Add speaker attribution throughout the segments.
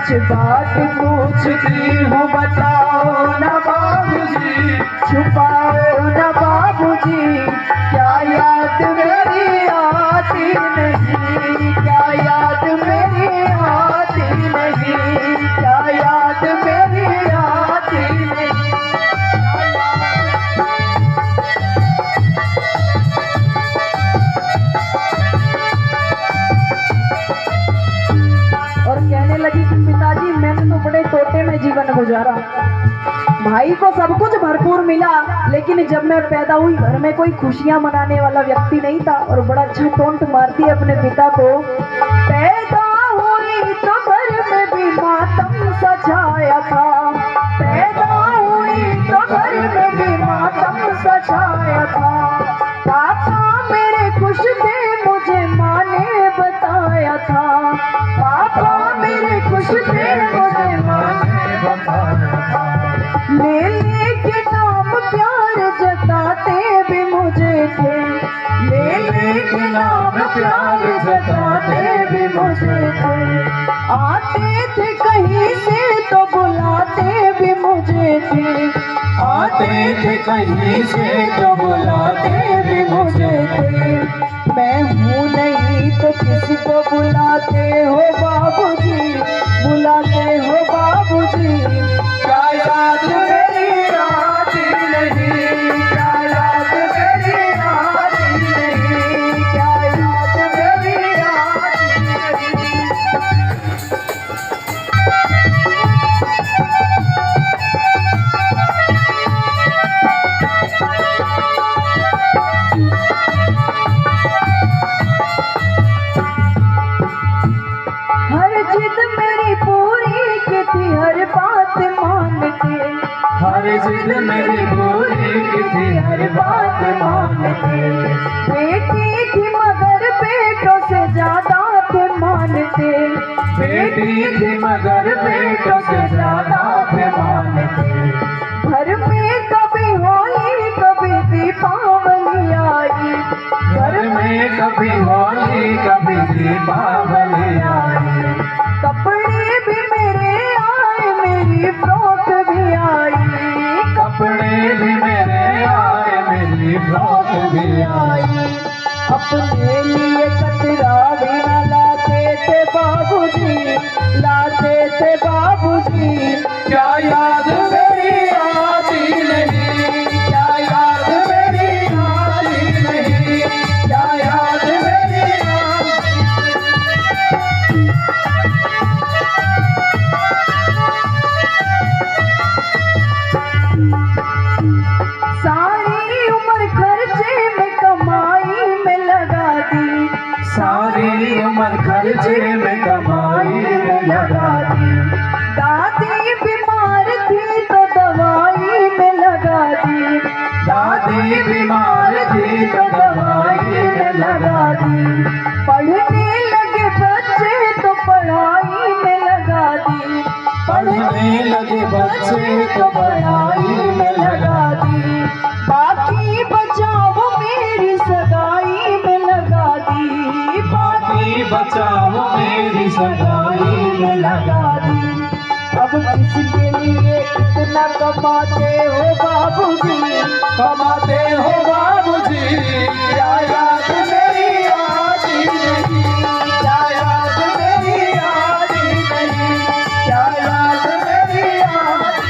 Speaker 1: कुछ बात पूछती हूँ, बताओ न बाबूजी, छुपाओ न बाबूजी, क्या याद मेरी आती नहीं, क्या याद मेरी आती नहीं, क्या याद मेरी आती नहीं। और कहने लगी कि पिताजी मैंने तो बड़े टोटे में जीवन गुजारा, भाई को सब कुछ भरपूर मिला, लेकिन जब मैं पैदा हुई घर में कोई खुशियां मनाने वाला व्यक्ति नहीं था। और बड़ा अच्छा टोंट मारती है अपने पिता को, पैदा हुई तो घर में भी मातम सजाया था, पैदा हुई तो घर में भी मातम सजाया था, पापा मेरे खुश थे मुझे माँ ने बताया था, पापा मेरे खुश थे मुझे माँ ने बताया था, ले के नाम प्यार जताते भी मुझे थे, ले के नाम प्यार जताते भी मुझे थे, आते थे कहीं से तो बुलाते भी मुझे थे, आते थे कहीं से तो बुलाते भी मुझे थे, मैं हूँ नहीं तो किसको बुलाते हो बाबूजी, बुलाते हो बाबूजी, क्या याद मेरी आती नहीं, क्या याद मेरी आती नहीं, क्या याद मेरी आती नहीं। हर जिद मेरी पूरी की थी, हर बात मानते, हर जिद मेरी पूरी की थी, हर बात मानते, बेटी थी मगर बेटों से ज्यादा थे मानते, बेटी थी मगर बेटों से ज्यादा थे मानते, घर में कभी होली कभी दीपावली आई, घर में कभी होली कभी दीपावली आई, कपड़े भी मेरे आए मेरी फ्रॉक भी आई, कपड़े भी मेरे आए मेरी फ्रॉक भी आई, अपने लिए कतरा भी न लाते थे बाबूजी, लाते थे बाबूजी, क्या याद मेरी आती नहीं, क्या याद मेरी आती नहीं, क्या याद मेरी आती। सारी उम्र खर्चे में कमाई में लगा दी, सारी उम्र खर्चे में कमाई में लगा दी, दादी बीमार थी तो दवाई में लगा दी, दादी बीमार थी तो दवाई में लगा दी, पढ़ने लगे बच्चे तो पढ़ाई में लगा दी, पढ़ने लगे बच्चे तो पढ़ाई में लगा दी, बाकी बचाओ मेरी सगाई में लगा दी, बाकी बचाओ मेरी सगाई में लगा दी, अब किसके लिए इतना कमाते हो बाबूजी, कमाते हो बाबूजी, क्या याद मेरी आती नहीं, क्या याद मेरी आती नहीं, क्या याद मेरी आती।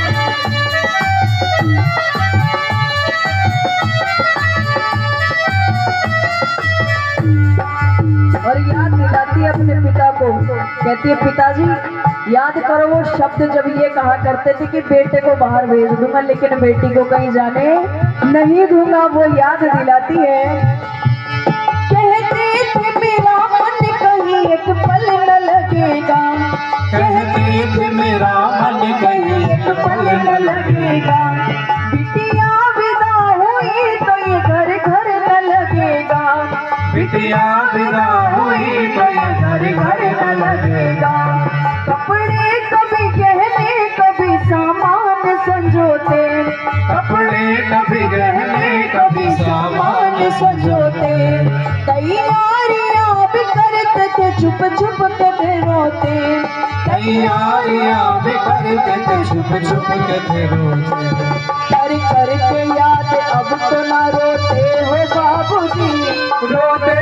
Speaker 1: और याद दिलाती है अपने पिता को, कहती है पिताजी याद करो वो शब्द जब ये कहा करते थे कि बेटे को बाहर भेज दूंगा लेकिन बेटी को कहीं जाने नहीं दूंगा, वो याद दिलाती है। कहते थे मेरा मन कहीं एक पल न लगेगा, कहते थे मेरा मन कहीं एक पल न लगेगा, बिटिया विदा हुई तो ये घर घर न लगेगा, बिटिया विदा हुई तो ये घर घर न लगेगा, कपड़े कभी गहने कभी सामान संजोते, कपड़े कभी गहने कभी सामान संजोते, तैयारियां भी करते थे छुप छुप के रोते,
Speaker 2: तैयारियां भी करते थे छुप छुप के थे रोते।
Speaker 1: कर के याद अब तो ना रोते हो बाबूजी,
Speaker 2: रोते